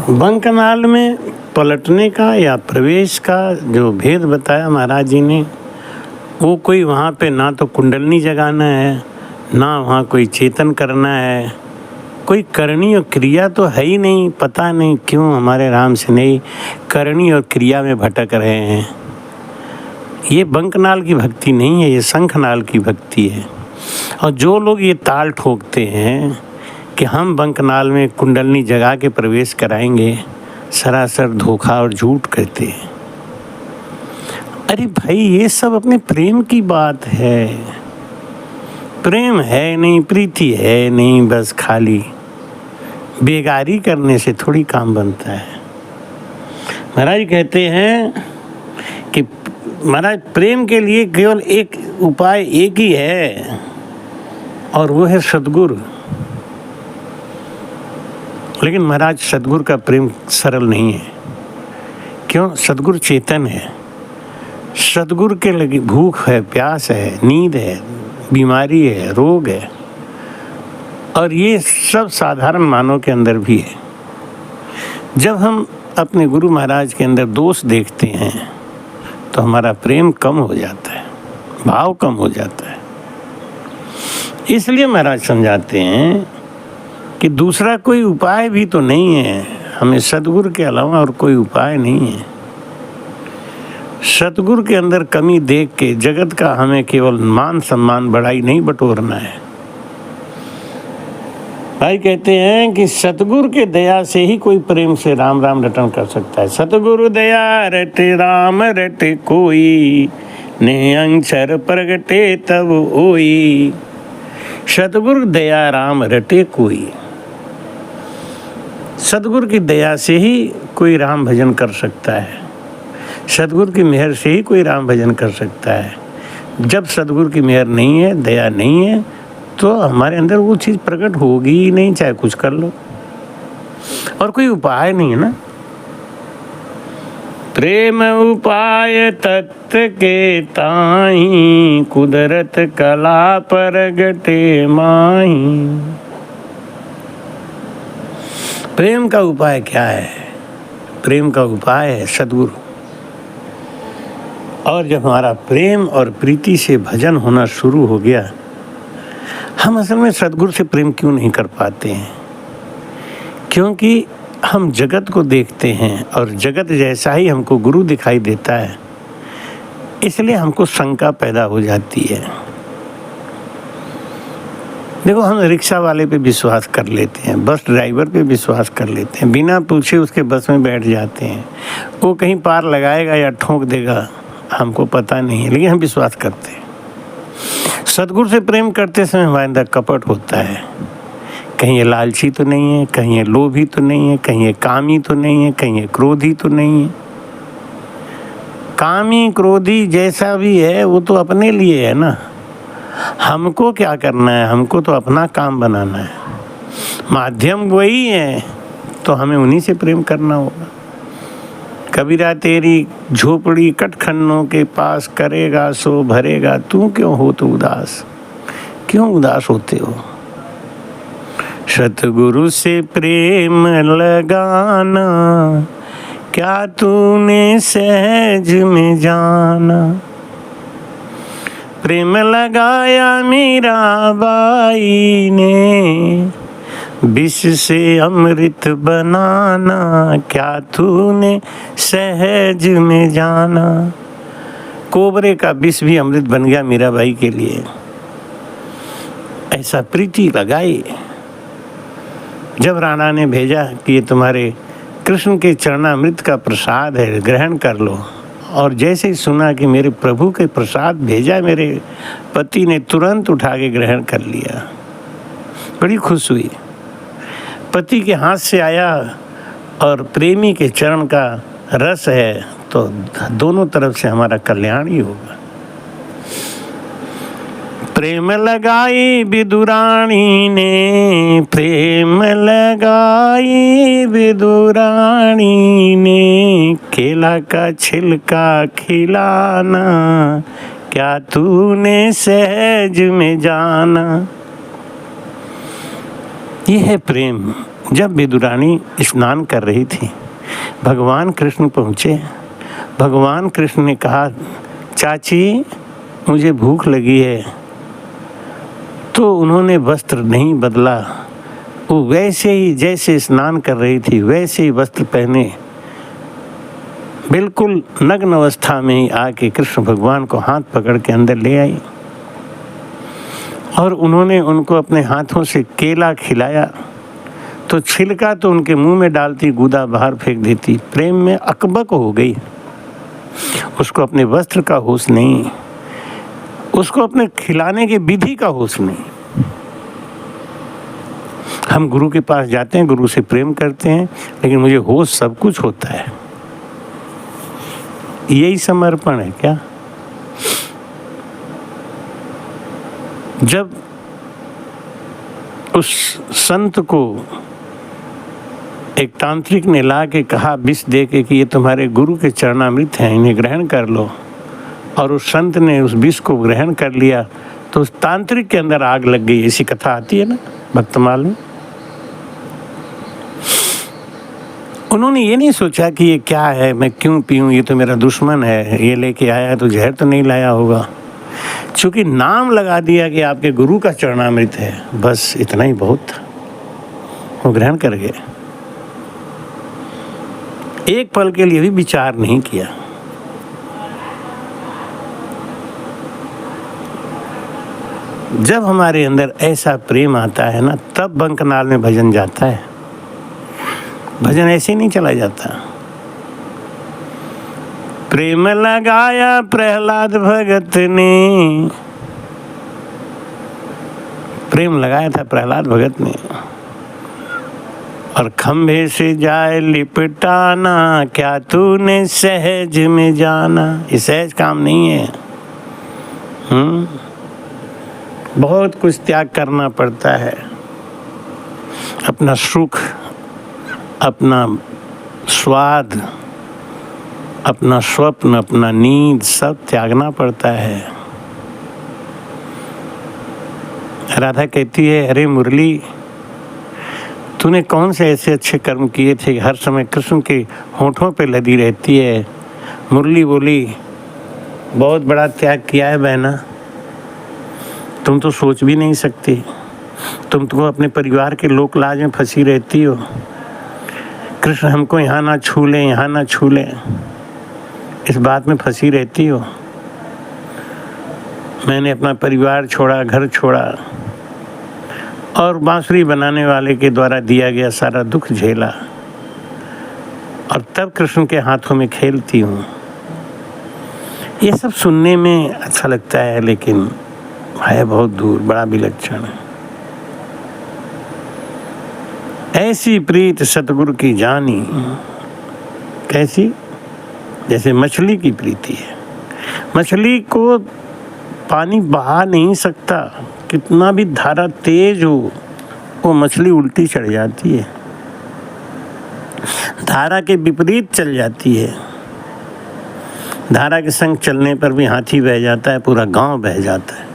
बंकनाल में पलटने का या प्रवेश का जो भेद बताया महाराज जी ने, वो कोई वहाँ पे ना तो कुंडलनी जगाना है, ना वहाँ कोई चेतन करना है, कोई करनी और क्रिया तो है ही नहीं। पता नहीं क्यों हमारे राम सिन्हा करनी और क्रिया में भटक रहे हैं। ये बंकनाल की भक्ति नहीं है, ये शंखनाल की भक्ति है। और जो लोग ये ताल ठोकते हैं कि हम बंकनाल में कुंडलनी जगा के प्रवेश कराएंगे, सरासर धोखा और झूठ कहते हैं। अरे भाई, ये सब अपने प्रेम की बात है। प्रेम है नहीं, प्रीति है नहीं, बस खाली बेगारी करने से थोड़ी काम बनता है। महाराज कहते हैं कि महाराज प्रेम के लिए केवल एक उपाय एक ही है, और वो है सद्गुरु। लेकिन महाराज सद्गुरु का प्रेम सरल नहीं है। क्यों? सद्गुरु चेतन है। सद्गुरु के लगी भूख है, प्यास है, नींद है, बीमारी है, रोग है, और ये सब साधारण मानव के अंदर भी है। जब हम अपने गुरु महाराज के अंदर दोष देखते हैं तो हमारा प्रेम कम हो जाता है, भाव कम हो जाता है। इसलिए महाराज समझाते हैं कि दूसरा कोई उपाय भी तो नहीं है, हमें सद्गुरु के अलावा और कोई उपाय नहीं है। सद्गुरु के अंदर कमी देख के जगत का हमें केवल मान सम्मान बढ़ाई नहीं बटोरना है। भाई कहते हैं कि सतगुरु के दया से ही कोई प्रेम से राम राम रटन कर सकता है। सतगुरु दया रटे राम रटे कोई, ने अक्षर प्रगटे तब ओई। सतगुरु दया राम रटे कोई। सतगुरु की दया से ही कोई राम भजन कर सकता है। सतगुरु की मेहर से ही कोई राम भजन कर सकता है। जब सतगुरु की मेहर नहीं है, दया नहीं है, तो हमारे अंदर वो चीज़ प्रकट होगी ही नहीं, चाहे कुछ कर लो। और कोई उपाय नहीं है ना। प्रेम उपाय तत्व के ताही, कुदरत कला प्रगटे माही। प्रेम का उपाय क्या है? प्रेम का उपाय है सद्गुरु। और जब हमारा प्रेम और प्रीति से भजन होना शुरू हो गया, हम असल में सद्गुरु से प्रेम क्यों नहीं कर पाते हैं? क्योंकि हम जगत को देखते हैं और जगत जैसा ही हमको गुरु दिखाई देता है, इसलिए हमको शंका पैदा हो जाती है। देखो, हम रिक्शा वाले पे विश्वास कर लेते हैं, बस ड्राइवर पे विश्वास कर लेते हैं, बिना पूछे उसके बस में बैठ जाते हैं। वो कहीं पार लगाएगा या ठोक देगा हमको पता नहीं है, लेकिन हम विश्वास करते हैं। सद्गुरु से प्रेम करते समय हमारे अंदर कपट होता है। कहीं ये लालची तो नहीं है, कहीं ये लोभी तो नहीं है, कहीं ये कामी तो नहीं है, कहीं ये क्रोधी तो नहीं है। कामी क्रोधी जैसा भी है वो तो अपने लिए है ना। हमको क्या करना है? हमको तो अपना काम बनाना है। माध्यम वही है, तो हमें उन्हीं से प्रेम करना होगा। कबीरा तेरी झोपड़ी कटखन्नों के पास, करेगा सो भरेगा, तू क्यों हो तो उदास? क्यों उदास होते हो? सतगुरु से प्रेम लगाना, क्या तूने सहज में जाना? प्रेम लगाया मीरा बाई ने, विष से अमृत बनाना, क्या तूने सहज में जाना? कोबरे का विष भी अमृत बन गया मीराबाई के लिए। ऐसा प्रीति लगाई। जब राणा ने भेजा कि ये तुम्हारे कृष्ण के चरणामृत का प्रसाद है, ग्रहण कर लो, और जैसे ही सुना कि मेरे प्रभु के प्रसाद भेजा, मेरे पति ने तुरंत उठा के ग्रहण कर लिया। बड़ी खुश हुई। पति के हाथ से आया और प्रेमी के चरण का रस है, तो दोनों तरफ से हमारा कल्याण ही होगा। प्रेम लगाई विदुरानी ने, प्रेम लगाई विदुरानी ने, केला का छिलका खिलाना, क्या तूने सहज में जाना? ये है प्रेम। जब विदुरानी स्नान कर रही थी, भगवान कृष्ण पहुँचे। भगवान कृष्ण ने कहा, चाची मुझे भूख लगी है। तो उन्होंने वस्त्र नहीं बदला, वो वैसे ही जैसे स्नान कर रही थी वैसे ही वस्त्र पहने बिल्कुल नग्न अवस्था में ही आके कृष्ण भगवान को हाथ पकड़ के अंदर ले आई और उन्होंने उनको अपने हाथों से केला खिलाया। तो छिलका तो उनके मुंह में डालती, गूदा बाहर फेंक देती। प्रेम में अकबक हो गई। उसको अपने वस्त्र का होश नहीं, उसको अपने खिलाने के विधि का होश नहीं। हम गुरु के पास जाते हैं, गुरु से प्रेम करते हैं, लेकिन मुझे होश सब कुछ होता है। यही समर्पण है क्या? जब उस संत को एक तांत्रिक ने ला के कहा विष दे के कि ये तुम्हारे गुरु के चरणामृत हैं, इन्हें ग्रहण कर लो, और उस संत ने उस विष को ग्रहण कर लिया, तो उस तांत्रिक के अंदर आग लग गई। ऐसी कथा आती है ना भक्तमाल में। उन्होंने ये नहीं सोचा कि ये क्या है, मैं क्यों पीऊँ, ये तो मेरा दुश्मन है, ये लेके आया है तो जहर तो नहीं लाया होगा। चूँकि नाम लगा दिया कि आपके गुरु का चरणामृत है, बस इतना ही बहुत था, वो ग्रहण कर गए। एक पल के लिए भी विचार नहीं किया। जब हमारे अंदर ऐसा प्रेम आता है ना, तब बंकनाल में भजन जाता है। भजन ऐसे नहीं चला जाता। प्रेम लगाया प्रहलाद भगत ने, प्रेम लगाया था प्रहलाद भगत ने, और खंभे से जाए लिपटाना, क्या तूने सहज में जाना। ये सहज काम नहीं है। बहुत कुछ त्याग करना पड़ता है। अपना सुख, अपना स्वाद, अपना स्वप्न, अपना नींद, सब त्यागना पड़ता है। राधा कहती है, अरे मुरली, तूने कौन से ऐसे अच्छे कर्म किए थे कि हर समय कृष्ण के होठों पे लदी रहती है। मुरली बोली, बहुत बड़ा त्याग किया है बहना, तुम तो सोच भी नहीं सकती। तुम तो अपने परिवार के लोक लाज में फंसी रहती हो। कृष्ण हमको यहाँ ना छू लें, यहाँ ना छू लें, इस बात में फंसी रहती हो। मैंने अपना परिवार छोड़ा, घर छोड़ा, और बांसुरी बनाने वाले के द्वारा दिया गया सारा दुख झेला, और तब कृष्ण के हाथों में खेलती हूँ। ये सब सुनने में अच्छा लगता है, लेकिन है बहुत दूर, बड़ा विलक्षण है। ऐसी प्रीत सतगुरु की जानी, कैसी? जैसे मछली की प्रीति है। मछली को पानी बहा नहीं सकता, कितना भी धारा तेज हो, वो मछली उल्टी चढ़ जाती है, धारा के विपरीत चल जाती है। धारा के संग चलने पर भी हाथी बह जाता है, पूरा गांव बह जाता है।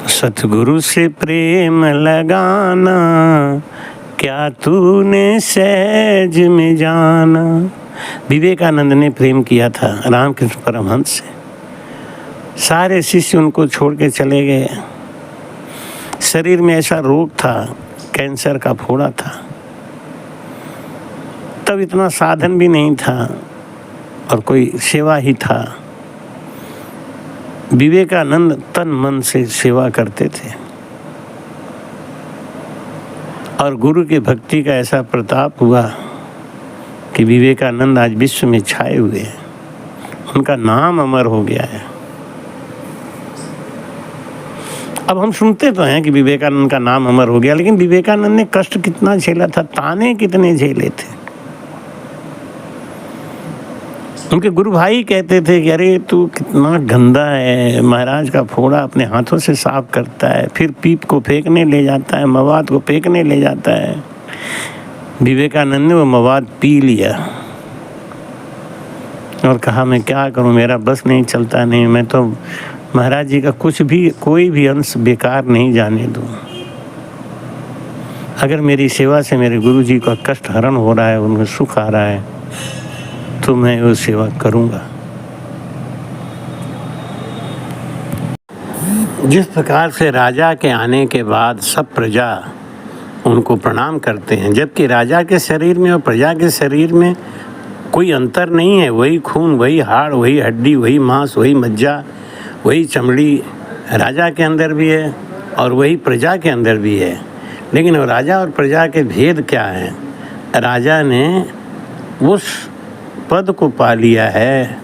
सतगुरु से प्रेम लगाना, क्या तूने सहज में जाना। विवेकानंद ने प्रेम किया था रामकृष्ण परमहंस से। सारे शिष्य उनको छोड़ के चले गए। शरीर में ऐसा रोग था, कैंसर का फोड़ा था। तब इतना साधन भी नहीं था और कोई सेवा ही था। विवेकानंद तन मन से सेवा करते थे, और गुरु की भक्ति का ऐसा प्रताप हुआ कि विवेकानंद आज विश्व में छाए हुए हैं। उनका नाम अमर हो गया है। अब हम सुनते तो हैं कि विवेकानंद का नाम अमर हो गया, लेकिन विवेकानंद ने कष्ट कितना झेला था, ताने कितने झेले थे। उनके गुरु भाई कहते थे कि अरे तू कितना गंदा है, महाराज का फोड़ा अपने हाथों से साफ करता है, फिर पीप को फेंकने ले जाता है, मवाद को फेंकने ले जाता है। विवेकानंद ने वो मवाद पी लिया और कहा मैं क्या करूं, मेरा बस नहीं चलता, नहीं, मैं तो महाराज जी का कुछ भी, कोई भी अंश बेकार नहीं जाने दूं। अगर मेरी सेवा से मेरे गुरु जी का कष्ट हरण हो रहा है, उनमें सुख आ रहा है, तो मैं वो सेवा करूँगा। जिस प्रकार से राजा के आने के बाद सब प्रजा उनको प्रणाम करते हैं, जबकि राजा के शरीर में और प्रजा के शरीर में कोई अंतर नहीं है। वही खून, वही हाड़, वही हड्डी, वही मांस, वही मज्जा, वही चमड़ी राजा के अंदर भी है और वही प्रजा के अंदर भी है। लेकिन राजा और प्रजा के भेद क्या है? राजा ने उस पद को पा लिया है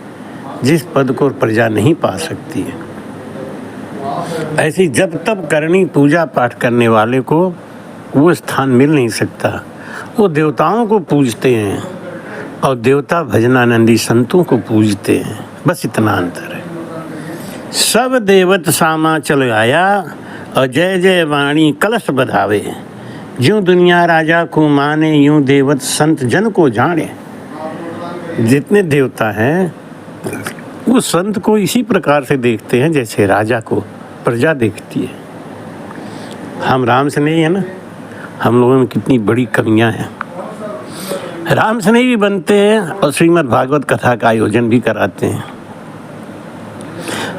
जिस पद को प्रजा नहीं पा सकती है। ऐसी जब तब करनी पूजा पाठ करने वाले को वो स्थान मिल नहीं सकता। वो देवताओं को पूजते हैं और देवता भजनानंदी संतों को पूजते हैं, बस इतना अंतर है। सब देवत सामा चल आया और जय जय वाणी कलश बधावे। ज्यों दुनिया राजा को माने, यूं देवत संत जन को जाने। जितने देवता हैं वो संत को इसी प्रकार से देखते हैं जैसे राजा को प्रजा देखती है। हम राम से नहीं है ना, हम लोगों में कितनी बड़ी कमियां हैं। राम से नहीं भी बनते हैं और श्रीमद् भागवत कथा का आयोजन भी कराते हैं।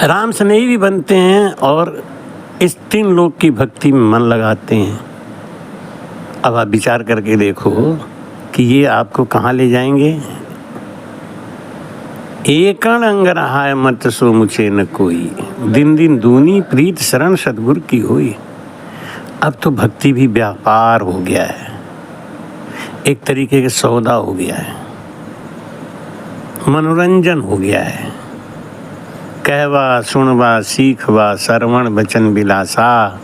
राम से नहीं भी बनते हैं और इस 3 लोक की भक्ति में मन लगाते हैं। अब आप विचार करके देखो कि ये आपको कहाँ ले जाएंगे। एकण अंग रहा मत सो मुझे न कोई, दिन दिन दूनी प्रीत शरण सद्गुरु की हुई। अब तो भक्ति भी व्यापार हो गया है, एक तरीके का सौदा हो गया है, मनोरंजन हो गया है। कहवा सुनवा सीखवा श्रवण बचन बिलासा,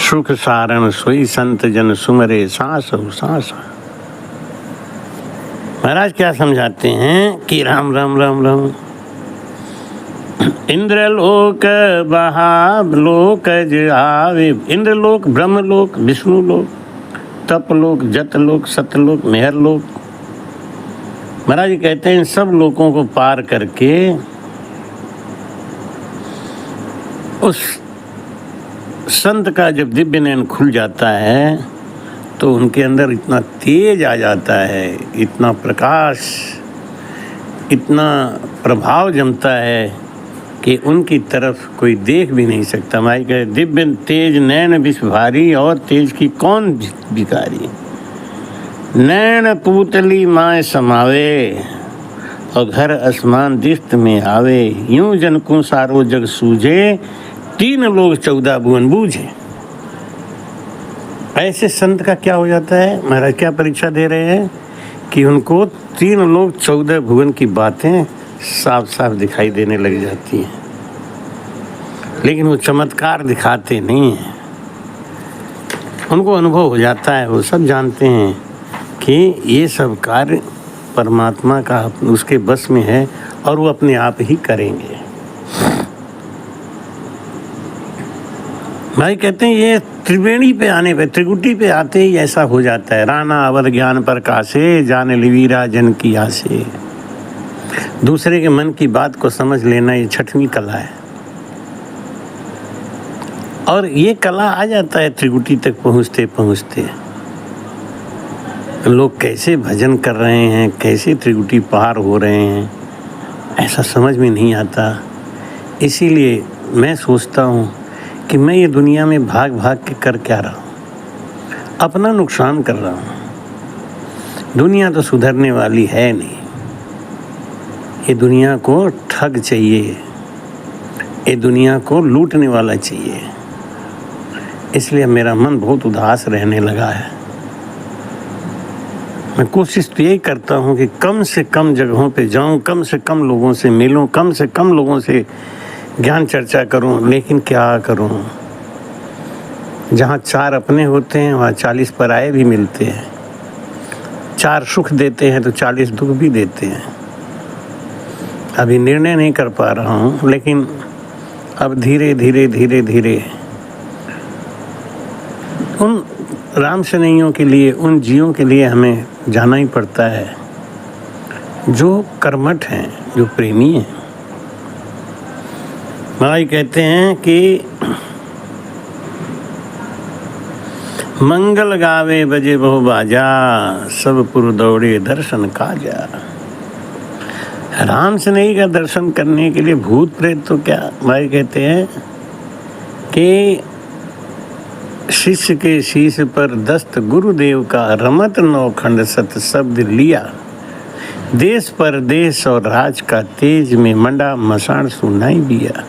सुख सारण सोई संत जन सुमरे सांस हो सांस। महाराज क्या समझाते हैं कि राम राम राम राम। इंद्रलोक महालोक आवे, इंद्रलोक, ब्रह्मलोक, विष्णुलोक, तपलोक, जतलोक, सतलोक, मेहरलोक। महाराज जी कहते हैं इन सब लोकों को पार करके उस संत का जब दिव्य नयन खुल जाता है तो उनके अंदर इतना तेज आ जाता है, इतना प्रकाश, इतना प्रभाव जमता है कि उनकी तरफ कोई देख भी नहीं सकता। माई कहे दिव्य तेज नैन विश्व भारी, और तेज की कौन भिखारी। नैन पूतली माय समावे और घर आसमान दिस्त में आवे। यूं जन को सारो जग सूझे, 3 लोग 14 भुवन बूझे। ऐसे संत का क्या हो जाता है? महाराज क्या परीक्षा दे रहे हैं कि उनको 3 लोग 14 भुवन की बातें साफ साफ दिखाई देने लग जाती हैं, लेकिन वो चमत्कार दिखाते नहीं हैं। उनको अनुभव हो जाता है, वो सब जानते हैं कि ये सब कार्य परमात्मा का उसके बस में है और वो अपने आप ही करेंगे। भाई कहते हैं ये त्रिवेणी पे आने पे, त्रिकुटी पे आते ही ऐसा हो जाता है। राणा अवध ज्ञान प्रकाशे, जाने लिवीरा जन की आसे। दूसरे के मन की बात को समझ लेना ये 6वीं कला है, और ये कला आ जाता है त्रिकुटी तक पहुँचते पहुँचते। लोग कैसे भजन कर रहे हैं, कैसे त्रिकुटी पार हो रहे हैं, ऐसा समझ में नहीं आता। इसीलिए मैं सोचता हूँ कि मैं ये दुनिया में भाग भाग के कर क्या रहा हूँ, अपना नुकसान कर रहा हूँ। दुनिया तो सुधरने वाली है नहीं। ये दुनिया को ठग चाहिए, ये दुनिया को लूटने वाला चाहिए। इसलिए मेरा मन बहुत उदास रहने लगा है। मैं कोशिश तो यही करता हूँ कि कम से कम जगहों पे जाऊँ, कम से कम लोगों से मिलूँ, कम से कम लोगों से ज्ञान चर्चा करूं। लेकिन क्या करूं, जहाँ 4 अपने होते हैं वहाँ 40 पराये भी मिलते हैं। 4 सुख देते हैं तो 40 दुख भी देते हैं। अभी निर्णय नहीं कर पा रहा हूँ, लेकिन अब धीरे धीरे धीरे धीरे उन राम सनइयों के लिए, उन जीवों के लिए हमें जाना ही पड़ता है जो कर्मठ हैं, जो प्रेमी हैं। महाराज कहते हैं कि मंगल गावे बजे बहु बाजा, सब पुर दौड़े दर्शन काजा। राम स्नेही का दर्शन करने के लिए भूत प्रेत तो क्या भाई कहते हैं कि शिष्य के शीश पर दस्त गुरुदेव का, रमत नौखंड सत शब्द लिया। देश परदेश और राज का तेज में मंडा मसाण सुनाई दिया।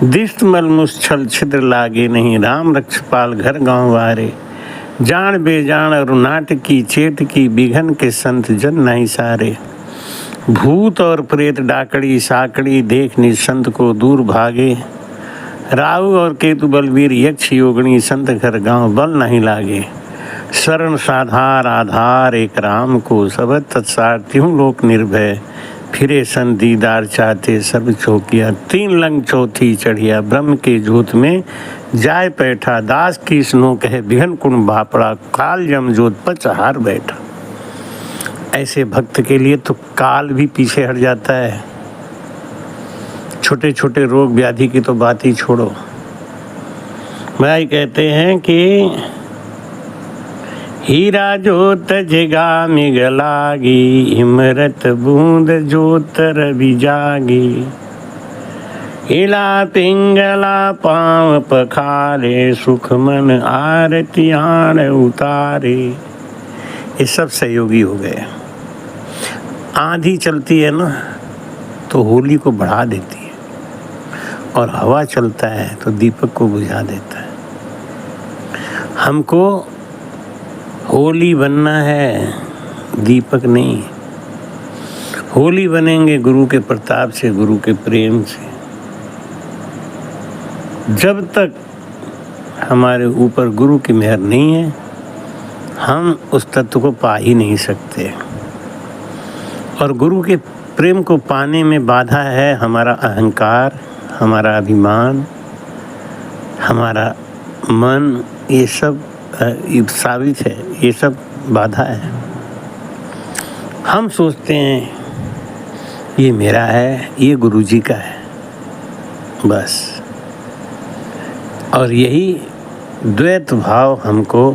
दिष्ट मलमुस छल छिद्र लागे नहीं, राम रक्षपाल घर गाँव वारे। जान बेजान और नाट की चेट की, बिघन के संत जन नहीं सारे। भूत और प्रेत डाकड़ी साकड़ी, देख निसंत को दूर भागे। राहु और केतु बलवीर यक्ष योगणी, संत घर गांव बल नहीं लागे। शरण साधार आधार एक राम को, सब तत्सार त्यों लोक निर्भय। फिरे सन दीदार चाहते सब चौकिया, तीन लंग चौथी चढ़िया। ब्रह्म के जोत में जाय बैठा, दास की स्नो कहे बिघन कुण भापड़ा। काल जम जोत पर चहार बैठा। ऐसे भक्त के लिए तो काल भी पीछे हट जाता है। छोटे छोटे रोग व्याधि की तो बात ही छोड़ो। भाई कहते हैं कि हीरा जोत जगा मिग लागी, इमरत बूंद जोतर भी जागी। हिला पिंगला पाँव पखारे, सुख मन आरती आन उतारे। ये सब सहयोगी हो गए। आंधी चलती है ना तो होली को बढ़ा देती है, और हवा चलता है तो दीपक को बुझा देता है। हमको होली बनना है, दीपक नहीं। होली बनेंगे गुरु के प्रताप से, गुरु के प्रेम से। जब तक हमारे ऊपर गुरु की मेहर नहीं है, हम उस तत्व को पा ही नहीं सकते। और गुरु के प्रेम को पाने में बाधा है हमारा अहंकार, हमारा अभिमान, हमारा मन। ये सब साबित है, ये सब बाधा है। हम सोचते हैं ये मेरा है, ये गुरु जी का है, बस। और यही द्वैत भाव हमको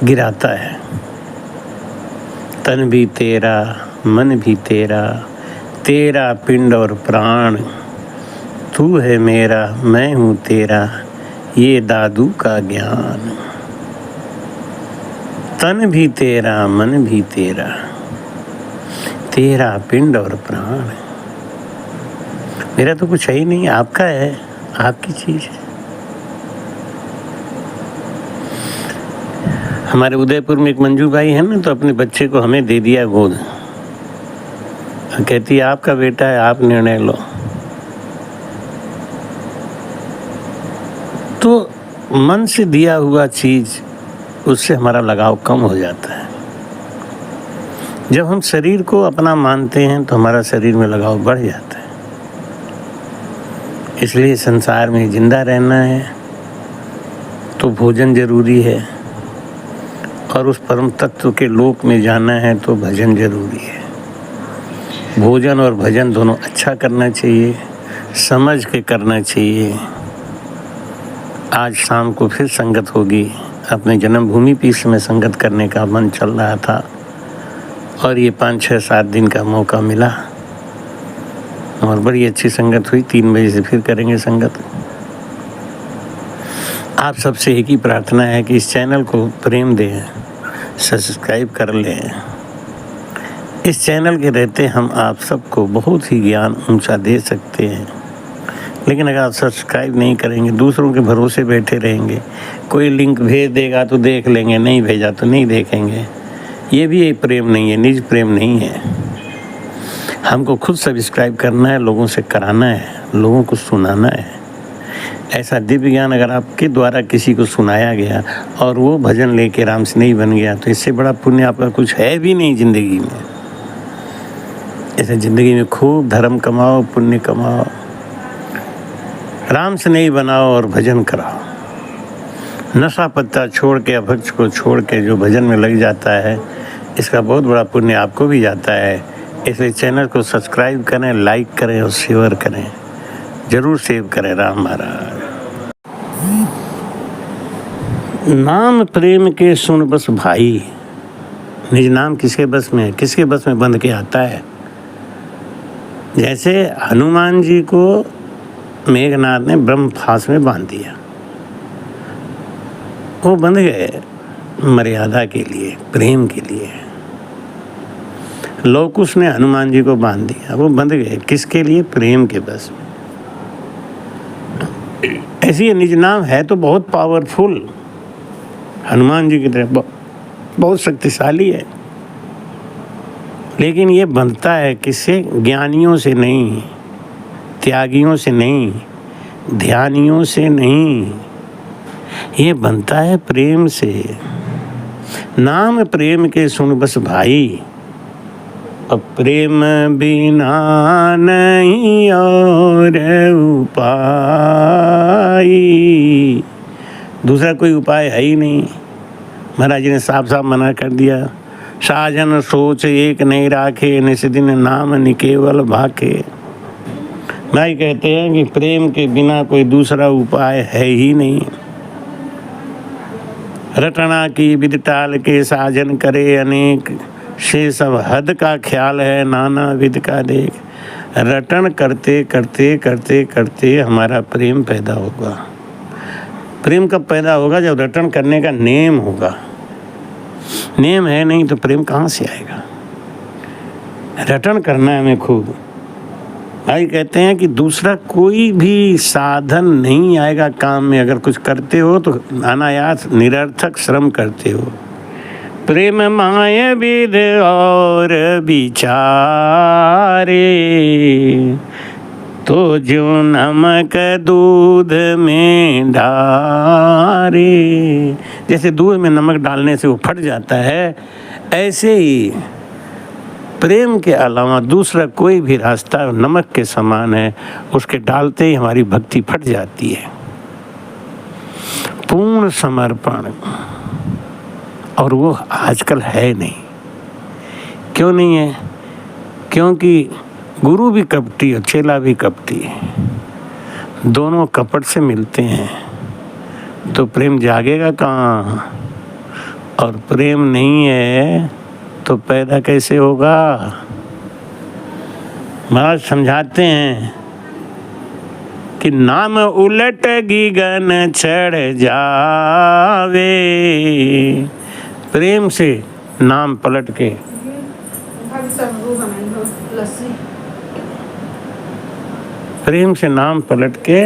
गिराता है। तन भी तेरा, मन भी तेरा, तेरा पिंड और प्राण। तू है मेरा, मैं हूँ तेरा, ये दादू का ज्ञान। तन भी तेरा, मन भी तेरा, तेरा पिंड और प्राण। मेरा तो कुछ है ही नहीं, आपका है, आपकी चीज़ है। हमारे उदयपुर में एक मंजू भाई है ना, तो अपने बच्चे को हमें दे दिया गोद। कहती है आपका बेटा है, आप निर्णय लो। तो मन से दिया हुआ चीज़, उससे हमारा लगाव कम हो जाता है। जब हम शरीर को अपना मानते हैं तो हमारा शरीर में लगाव बढ़ जाता है। इसलिए संसार में जिंदा रहना है तो भोजन जरूरी है, और उस परम तत्व के लोक में जाना है तो भजन जरूरी है। भोजन और भजन दोनों अच्छा करना चाहिए, समझ के करना चाहिए। आज शाम को फिर संगत होगी। अपने जन्मभूमि पीस में संगत करने का मन चल रहा था, और ये 5, 6, 7 दिन का मौका मिला, और बड़ी अच्छी संगत हुई। 3 बजे से फिर करेंगे संगत। आप सबसे एक ही प्रार्थना है कि इस चैनल को प्रेम दें, सब्सक्राइब कर लें। इस चैनल के रहते हम आप सबको बहुत ही ज्ञान ऊंचा दे सकते हैं। लेकिन अगर आप सब्सक्राइब नहीं करेंगे, दूसरों के भरोसे बैठे रहेंगे, कोई लिंक भेज देगा तो देख लेंगे, नहीं भेजा तो नहीं देखेंगे, ये भी एक प्रेम नहीं है, निज प्रेम नहीं है। हमको खुद सब्सक्राइब करना है, लोगों से कराना है, लोगों को सुनाना है। ऐसा दिव्य ज्ञान अगर आपके द्वारा किसी को सुनाया गया और वो भजन लेके राम से नहीं बन गया, तो इससे बड़ा पुण्य आपका कुछ है भी नहीं ज़िंदगी में। ऐसे ज़िंदगी में खूब धर्म कमाओ, पुण्य कमाओ, राम से नहीं बनाओ और भजन कराओ। नशा पत्ता छोड़ के, अभक्ष को छोड़ के जो भजन में लग जाता है, इसका बहुत बड़ा पुण्य आपको भी जाता है। इसलिए चैनल को सब्सक्राइब करें, लाइक करें और शेयर करें, ज़रूर सेव करें। राम महाराज। नाम प्रेम के सुन बस भाई, निज नाम किसके बस में है, किसके बस में बंध के आता है। जैसे हनुमान जी को मेघनाथ ने ब्रह्म फांस में बांध दिया, वो बंध गए मर्यादा के लिए, प्रेम के लिए। लवकुश ने हनुमान जी को बांध दिया, वो बंध गए किसके लिए, प्रेम के बस में। ऐसी ये निज नाम है तो बहुत पावरफुल, हनुमान जी की तरह बहुत शक्तिशाली है, लेकिन ये बनता है किससे, ज्ञानियों से नहीं, त्यागियों से नहीं, ध्यानियों से नहीं, ये बनता है प्रेम से। नाम प्रेम के सुन बस भाई, और प्रेम बिना नहीं और उपाय, दूसरा कोई उपाय है ही नहीं। महाराज जी ने साफ साफ मना कर दिया, साजन सोच एक नहीं राखे, निस दिन नाम निकेवल भाके। भाई कहते हैं कि प्रेम के बिना कोई दूसरा उपाय है ही नहीं। रटना की विधि टाल के साजन करे अनेक, से सब हद का ख्याल है नाना विध का देख। रटन करते करते करते करते हमारा प्रेम पैदा होगा। प्रेम कब पैदा होगा, जब रटन करने का नेम होगा। नेम है नहीं तो प्रेम कहाँ से आएगा। रटन करना है हमें खूब। भाई कहते हैं कि दूसरा कोई भी साधन नहीं आएगा काम में। अगर कुछ करते हो तो अनायास निरर्थक श्रम करते हो। प्रेम माय विध और विचारे, तो जो नमक दूध में डारे। जैसे दूध में नमक डालने से वो फट जाता है, ऐसे ही प्रेम के अलावा दूसरा कोई भी रास्ता नमक के समान है, उसके डालते ही हमारी भक्ति फट जाती है। पूर्ण समर्पण, और वो आजकल है नहीं। क्यों नहीं है? क्योंकि गुरु भी कपटी और चेला भी कपटी है, दोनों कपट से मिलते हैं, तो प्रेम जागेगा कहाँ। और प्रेम नहीं है तो पैदा कैसे होगा। महाराज समझाते हैं कि नाम उलट गगन चढ़ जावे। प्रेम से नाम पलट के, प्रेम से नाम पलट के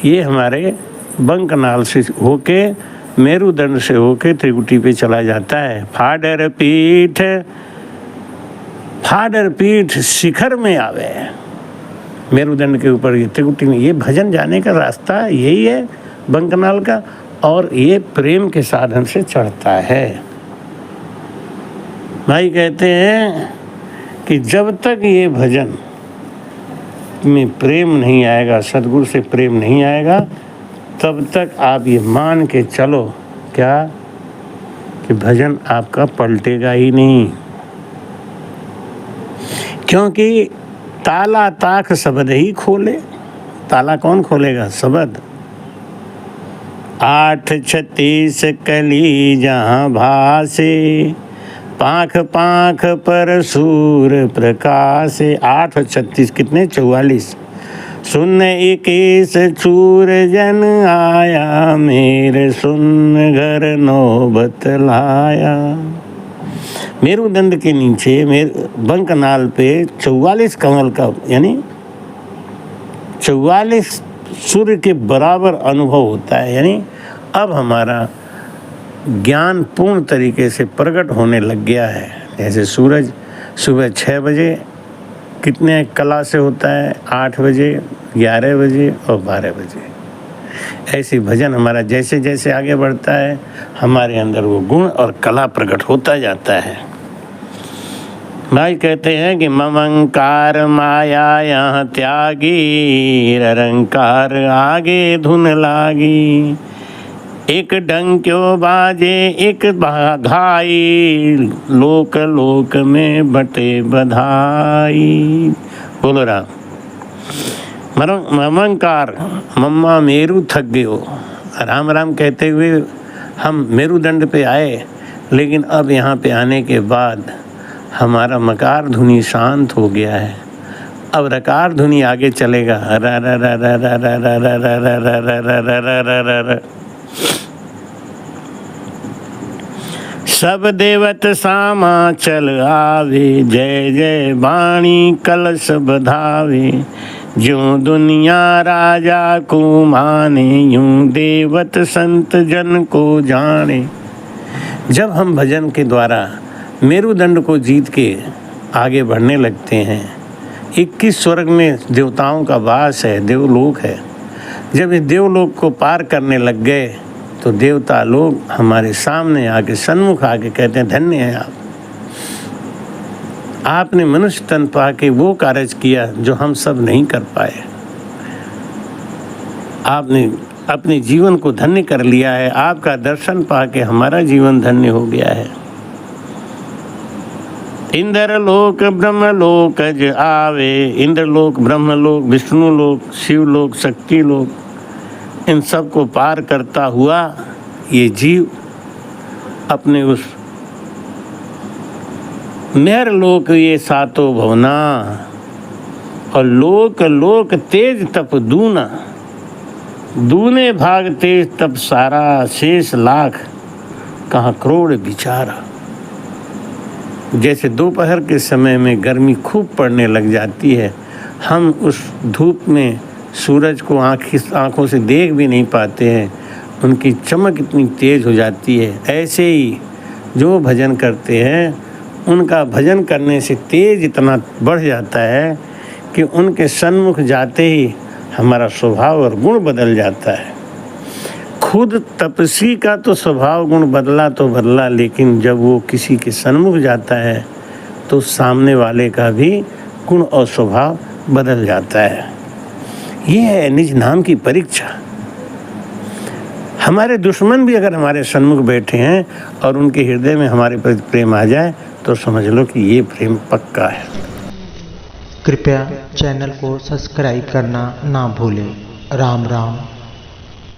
ये हमारे बंकनाल से होके, मेरुदंड से होके त्रिकुटी पे चला जाता है। फाडर पीठ शिखर में आवे, मेरुदंड के ऊपर ये त्रिकुटी में। ये भजन जाने का रास्ता यही है बंकनाल का, और ये प्रेम के साधन से चढ़ता है। भाई कहते हैं कि जब तक ये भजन में प्रेम नहीं आएगा, सद्गुरु से प्रेम नहीं आएगा, तब तक आप ये मान के चलो क्या कि भजन आपका पलटेगा ही नहीं। क्योंकि ताला ताक शब्द ही खोले। ताला कौन खोलेगा? शब्द। 8:36 कली जहाँ भासे, पाख पाख पर सूर प्रकाशे। 8:36 कितने? 44। सुन 21 चूर जन आया, मेरे सुन घर नौबत लाया। मेरुदंड के नीचे बंकनाल पे 44 कमल का, यानी 44 सूर्य के बराबर अनुभव होता है। यानी अब हमारा ज्ञान पूर्ण तरीके से प्रकट होने लग गया है। जैसे सूरज सुबह 6 बजे कितने कला से होता है, 8 बजे, 11 बजे और 12 बजे। ऐसी भजन हमारा जैसे जैसे आगे बढ़ता है, हमारे अंदर वो गुण और कला प्रकट होता जाता है। भाई कहते हैं कि ममंकार माया यहाँ त्यागी, निरंकार आगे धुन लागी। एक डंक्यो बाजे एक घाई, लोक लोक में बटे बधाई। बोलो राम। ममंकार, मम्मा मेरू थक गयो। राम राम कहते हुए हम मेरुदंड पे आए, लेकिन अब यहाँ पे आने के बाद हमारा मकार ध्वनि शांत हो गया है। अब रकार ध्वनि आगे चलेगा, र र र र र र र र र र र र र र र र। सब देवत सामा चल आवे, जय जय वाणी कलश बधावे। ज्यों दुनिया राजा को माने, यूं देवत संत जन को जाने। जब हम भजन के द्वारा मेरुदंड को जीत के आगे बढ़ने लगते हैं, 21 स्वर्ग में देवताओं का वास है, देवलोक है। जब इस देवलोक को पार करने लग गए तो देवता लोग हमारे सामने आके सन्मुख आके कहते हैं, धन्य है आपने मनुष्य तन पाके वो कार्य किया जो हम सब नहीं कर पाए। आपने अपने जीवन को धन्य कर लिया है, आपका दर्शन पाके हमारा जीवन धन्य हो गया है। इंद्रलोक ब्रह्मलोक ज आवे, इंद्रलोक ब्रह्मलोक विष्णुलोक शिवलोक शक्तिलोक, इन सब को पार करता हुआ ये जीव अपने उस मेहर लोक ये सातों भवना, और लोक लोक तेज तप दूना, दूने भाग तेज तप सारा, शेष लाख कहाँ करोड़ बिचारा। जैसे दोपहर के समय में गर्मी खूब पड़ने लग जाती है, हम उस धूप में सूरज को आँखों से देख भी नहीं पाते हैं, उनकी चमक इतनी तेज हो जाती है। ऐसे ही जो भजन करते हैं उनका भजन करने से तेज इतना बढ़ जाता है कि उनके सन्मुख जाते ही हमारा स्वभाव और गुण बदल जाता है। खुद तपस्वी का तो स्वभाव गुण बदला तो बदला, लेकिन जब वो किसी के सन्मुख जाता है तो सामने वाले का भी गुण और स्वभाव बदल जाता है। ये है निज नाम की परीक्षा। हमारे दुश्मन भी अगर हमारे सन्मुख बैठे हैं और उनके हृदय में हमारे प्रति प्रेम आ जाए तो समझ लो कि ये प्रेम पक्का है। कृपया चैनल को सब्सक्राइब करना ना भूलें। राम राम।